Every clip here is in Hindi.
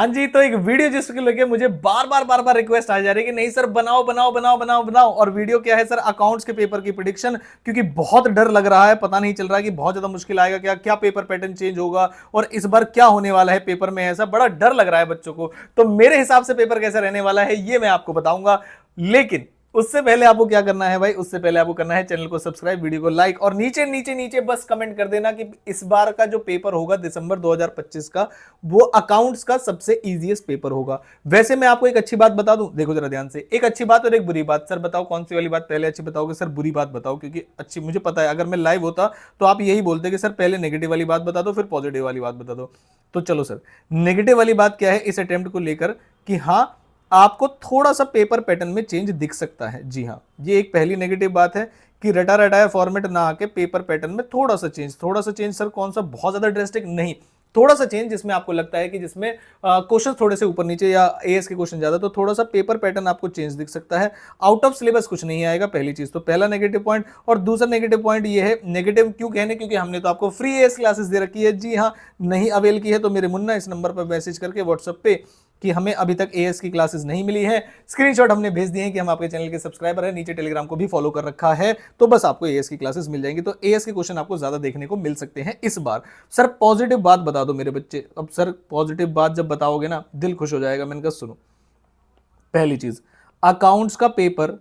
हाँ जी, तो एक वीडियो जिसके लेके मुझे बार बार रिक्वेस्ट आ जा रही है कि नहीं सर बनाओ बनाओ बनाओ बनाओ बनाओ। और वीडियो क्या है सर, अकाउंट्स के पेपर की प्रिडिक्शन। क्योंकि बहुत डर लग रहा है, पता नहीं चल रहा है कि बहुत ज्यादा मुश्किल आएगा, क्या क्या पेपर पैटर्न चेंज होगा और इस बार क्या होने वाला है पेपर में, ऐसा बड़ा डर लग रहा है बच्चों को। तो मेरे हिसाब से पेपर कैसा रहने वाला है ये मैं आपको बताऊंगा, लेकिन उससे पहले आपको क्या करना है भाई, उससे पहले आपको करना है चैनल को सब्सक्राइब, वीडियो को लाइक और नीचे नीचे नीचे बस कमेंट कर देना कि इस बार का जो पेपर होगा दिसंबर 2025 का, वो अकाउंट्स का सबसे इजीएस्ट पेपर होगा। वैसे मैं आपको एक अच्छी बात बता दूं, देखो जरा ध्यान से, एक अच्छी बात और एक बुरी बात। सर बताओ कौन सी वाली बात पहले अच्छी बताओगे? सर बुरी बात बताओ, क्योंकि अच्छी मुझे पता है अगर मैं लाइव होता तो आप यही बोलते कि सर पहले नेगेटिव वाली बात बता दो फिर पॉजिटिव वाली बात बता दो। तो चलो सर, नेगेटिव वाली बात क्या है इस अटेम्प्ट को लेकर, कि हाँ आपको थोड़ा सा पेपर पैटर्न में चेंज दिख सकता है। जी हाँ, ये एक पहली नेगेटिव बात है कि रटा रटाया फॉर्मेट ना आके पेपर पैटर्न में थोड़ा सा चेंज। थोड़ा सा चेंज सर कौन सा, बहुत ज्यादा ड्रेस्टिक नहीं, थोड़ा सा चेंज जिसमें आपको लगता है कि जिसमें क्वेश्चन थोड़े से ऊपर नीचे या एएस के क्वेश्चन ज्यादा, तो थोड़ा सा पेपर पैटर्न आपको चेंज दिख सकता है। आउट ऑफ सिलेबस कुछ नहीं आएगा, पहली चीज तो, पहला नेगेटिव पॉइंट। और दूसरा नेगेटिव पॉइंट ये है, नेगेटिव क्यों कहने, क्योंकि हमने तो आपको फ्री एएस क्लासेस दे रखी है। जी हाँ, नहीं अवेल की है तो मेरे मुन्ना इस नंबर पर मैसेज करके व्हाट्सएप पे कि हमें अभी तक एएस की क्लासेस नहीं मिली है, स्क्रीनशॉट हमने भेज दिए हैं कि हम आपके चैनल के सब्सक्राइबर हैं, नीचे टेलीग्राम को भी फॉलो कर रखा है, तो बस आपको एएस की क्लासेस मिल जाएंगी। तो एएस के क्वेश्चन आपको ज्यादा देखने को मिल सकते हैं इस बार। सर पॉजिटिव बात बता दो मेरे बच्चे। अब सर पॉजिटिव बात जब बताओगे ना दिल खुश हो जाएगा। मैंने कहा सुनो, पहली चीज, अकाउंट्स का पेपर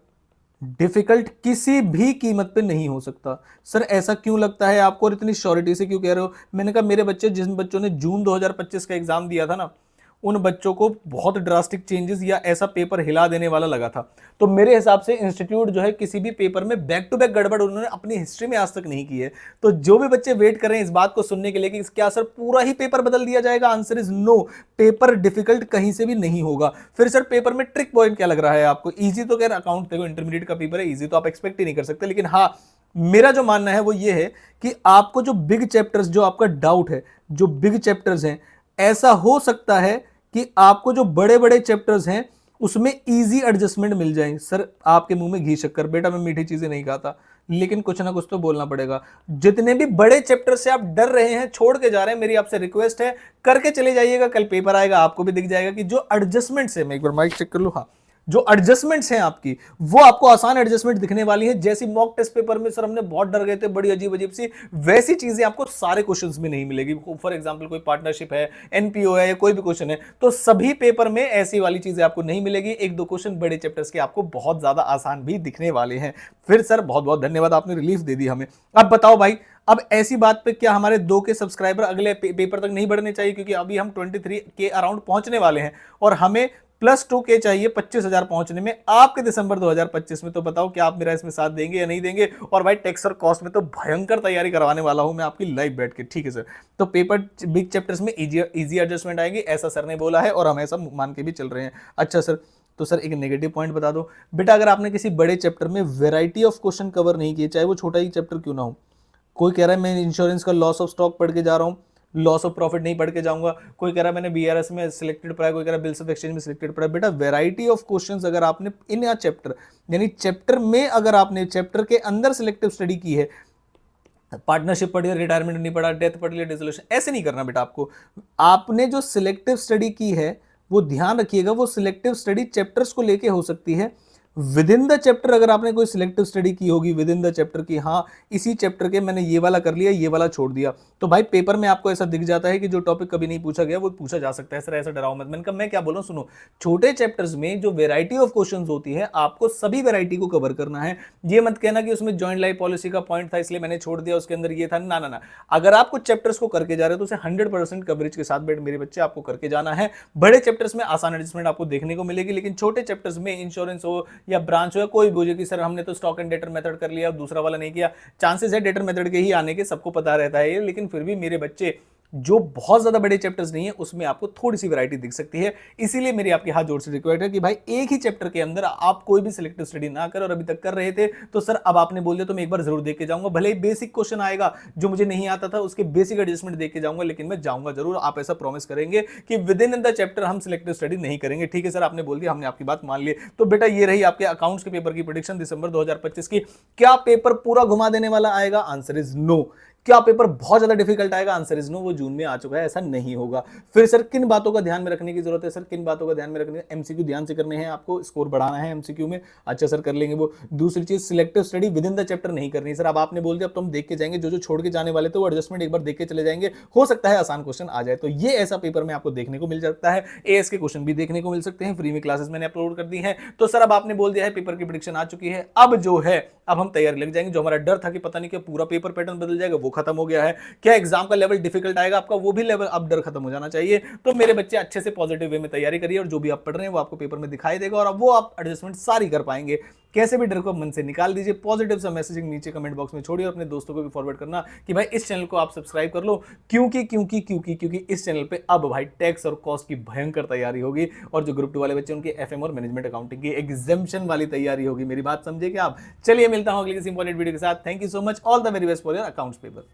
डिफिकल्ट किसी भी कीमत पे नहीं हो सकता। सर ऐसा क्यों लगता है आपको और इतनी श्योरिटी से क्यों कह रहे हो? मैंने कहा मेरे बच्चे, जिन बच्चों ने जून 2025 का एग्जाम दिया था ना, उन बच्चों को बहुत ड्रास्टिक चेंजेस या ऐसा पेपर हिला देने वाला लगा था। तो मेरे हिसाब से इंस्टीट्यूट जो है किसी भी पेपर में बैक टू बैक गड़बड़ उन्होंने अपनी हिस्ट्री में आज तक नहीं की है। तो जो भी बच्चे वेट कर रहे हैं इस बात को सुनने के लिए कि क्या सर पूरा ही पेपर बदल दिया जाएगा, answer is no. Paper difficult कहीं से भी नहीं होगा। फिर सर पेपर में ट्रिक पॉइंट क्या लग रहा है आपको? इजी तो कह अकाउंट, देखो इंटरमीडिएट का पेपर है, इजी तो आप एक्सपेक्ट ही नहीं कर सकते, लेकिन हाँ मेरा जो मानना है वो ये है कि आपको जो बिग चैप्टर्स, जो आपका डाउट है, जो बिग चैप्टर्स हैं, ऐसा हो सकता है कि आपको जो बड़े बड़े चैप्टर्स हैं उसमें इजी एडजस्टमेंट मिल जाए। सर आपके मुंह में घी शक्कर, बेटा मैं मीठी चीजें नहीं खाता, लेकिन कुछ ना कुछ तो बोलना पड़ेगा। जितने भी बड़े चैप्टर से आप डर रहे हैं, छोड़ के जा रहे हैं, मेरी आपसे रिक्वेस्ट है करके चले जाइएगा। कल पेपर आएगा आपको भी दिख जाएगा कि जो एडजस्टमेंट्स है, मैं एक बार माइक चेक कर लूं, हाँ, जो एडजस्टमेंट्स हैं आपकी, वो आपको आसान एडजस्टमेंट दिखने वाली है। जैसी मॉक टेस्ट पेपर में सर हमने बहुत डर गए थे, बड़ी अजीब अजीब सी, वैसी चीजें आपको सारे क्वेश्चंस में नहीं मिलेगी। फॉर एग्जांपल कोई पार्टनरशिप है, एनपीओ है, या कोई भी क्वेश्चन है, तो सभी पेपर में ऐसी वाली चीजें आपको नहीं मिलेगी। एक दो क्वेश्चन बड़े चैप्टर्स के आपको बहुत ज्यादा आसान भी दिखने वाले हैं। फिर सर बहुत बहुत धन्यवाद, आपने रिलीफ दे दी हमें। अब बताओ भाई, अब ऐसी बात पे क्या हमारे 2 के सब्सक्राइबर अगले पेपर तक नहीं बढ़ने चाहिए? क्योंकि अभी हम 23 के अराउंड पहुंचने वाले हैं और हमें +2 के चाहिए 25,000 पहुंचने में आपके दिसंबर 2025 में। तो बताओ क्या आप मेरा इसमें साथ देंगे या नहीं देंगे? और भाई टैक्स और कॉस्ट में तो भयंकर तैयारी करवाने वाला हूं मैं आपकी लाइव बैठ के, ठीक है सर? तो पेपर बिग चैप्टर्स में इजी एडजस्टमेंट आएगी, ऐसा सर ने बोला है और हम ऐसा मान के भी चल रहे हैं। अच्छा सर, तो सर एक नेगेटिव पॉइंट बता दो बेटा, अगर आपने किसी बड़े चैप्टर में वैरायटी ऑफ क्वेश्चन कवर नहीं किए, चाहे वो छोटा ही चैप्टर क्यों ना हो, कोई कह रहा है मैं इंश्योरेंस का लॉस ऑफ स्टॉक पढ़ के जा रहा हूं, लॉस ऑफ प्रॉफिट नहीं पढ़ के जाऊंगा, कोई कह रहा है मैंने बीआरएस में सिलेक्टेड पढ़ा है, कोई कह रहा है बिल्स ऑफ एक्सचेंज में सिलेक्टेड पढ़ा है। बेटा वैरायटी ऑफ क्वेश्चंस अगर आपने इन या चैप्टर, यानी चैप्टर में अगर आपने चैप्टर के अंदर सिलेक्टिव स्टडी की है, पार्टनरशिप पढ़ी है, रिटायरमेंट नहीं पढ़ा, डेथ पढ़ लिया, डिसोल्यूशन, ऐसे नहीं करना बेटा आपको। आपने जो सिलेक्टिव स्टडी की है वो ध्यान रखिएगा, वो सिलेक्टिव स्टडी चैप्टर्स को लेके हो सकती है। विद इन द चैप्टर अगर आपने कोई सिलेक्टिव स्टडी की होगी विद इन द चैप्टर की, हाँ इसी चैप्टर के मैंने ये वाला कर लिया, ये वाला छोड़ दिया, तो भाई पेपर में आपको ऐसा दिख जाता है कि जो टॉपिक कभी नहीं पूछा गया वो पूछा जा सकता है। सर ऐसा डराओ मत। मैंने कहा मैं क्या बोलूं, सुनो, छोटे चैप्टर्स में जो वेराइटी ऑफ क्वेश्चंस होती है आपको सभी वेराइटी को कवर करना है। ये मत कहना कि उसमें जॉइंट लाइफ पॉलिसी का पॉइंट था इसलिए मैंने छोड़ दिया, उसके अंदर ये था, ना ना ना। अगर आप कुछ चैप्टर्स को करके जा रहे हो तो उसे 100% कवरेज के साथ मेरे बच्चे आपको करके जाना है। बड़े चैप्टर्स में आसान एडजस्टमेंट आपको देखने को मिलेगी, लेकिन छोटे चैप्टर्स में इंश्योरेंस हो या ब्रांच हो, कोई बोझे कि सर हमने तो स्टॉक एंड डेटर मेथड कर लिया दूसरा वाला नहीं किया, चांसेस है डेटर मेथड के ही आने के, सबको पता रहता है ये, लेकिन फिर भी मेरे बच्चे जो बहुत ज्यादा बड़े चैप्टर्स नहीं है उसमें आपको थोड़ी सी वैरायटी दिख सकती है। इसीलिए मेरी आपके हाथ जोड़ से रिक्वेस्ट है कि भाई एक ही चैप्टर के अंदर आप कोई भी सिलेक्टिव स्टडी ना करें, और अभी तक कर रहे थे तो सर अब आपने बोल दिया तो मैं एक बार जरूर देख के जाऊंगा, भले ही बेसिक क्वेश्चन आएगा जो मुझे नहीं आता था उसके बेसिक एडजस्टमेंट देख के जाऊंगा, लेकिन मैं जाऊंगा जरूर। आप ऐसा प्रॉमिस करेंगे कि विद इन द चैप्टर हम सिलेक्टिव स्टडी नहीं करेंगे? ठीक है सर, आपने बोल दिया, हमने आपकी बात मान ली। तो बेटा ये रही आपके अकाउंट्स के पेपर की प्रेडिक्शन दिसंबर 2025 की। क्या पेपर पूरा घुमा देने वाला आएगा? Answer is no. क्या पेपर बहुत ज्यादा डिफिकल्ट आएगा? आंसर इज नो, वो जून में आ चुका है, ऐसा नहीं होगा। फिर सर किन बातों का ध्यान में रखने की जरूरत है? सर किन बातों का ध्यान में रखने है? एमसीक्यू ध्यान से करने हैं, आपको स्कोर बढ़ाना है एमसीक्यू में। अच्छा सर, कर लेंगे वो। दूसरी चीज, selective study with in the chapter नहीं करनी सर। अब आपने बोल दिया, अब तो हम देख के जाएंगे, जो जो छोड़ के जाने वाले थे वो एडजस्टमेंट एक बार देख के चले जाएंगे, हो सकता है आसान क्वेश्चन आ जाए। तो ये ऐसा पेपर में आपको देखने को मिल सकता है। एएस के क्वेश्चन भी देखने को मिल सकते हैं, फ्री में क्लासेस मैंने अपलोड कर दी है। तो सर अब आपने बोल दिया है, पेपर की प्रेडिक्शन आ चुकी है, अब जो है अब हम तैयारी लग जाएंगे। जो हमारा डर था कि पता नहीं क्या पूरा पेपर पैटर्न बदल जाएगा, वो खत्म हो गया है। क्या एग्जाम का लेवल डिफिकल्ट आएगा आपका, वो भी लेवल अब डर खत्म हो जाना चाहिए। तो मेरे बच्चे अच्छे से पॉजिटिव वे में तैयारी करिए, और जो भी आप पढ़ रहे हैं वो आपको पेपर में दिखाई देगा, और अब वो आप एडजस्टमेंट सारी कर पाएंगे। कैसे भी डर को मन से निकाल दीजिए। पॉजिटिव सा मैसेजिंग नीचे कमेंट बॉक्स में छोड़िए, और अपने दोस्तों को भी फॉरवर्ड करना कि भाई इस चैनल को आप सब्सक्राइब कर लो, क्योंकि इस चैनल पे अब भाई टैक्स और कॉस्ट की भयंकर तैयारी होगी, और जो ग्रुप 2 वाले बच्चे उनकी एफएम और मैनेजमेंट अकाउंटिंग की एग्जाम्शन वाली तैयारी होगी। मेरी बात समझे क्या आप? चलिए मिलता हूं अगली किसी इंपॉर्टेंट वीडियो के साथ। Thank you so much, all the very best for your accounts paper.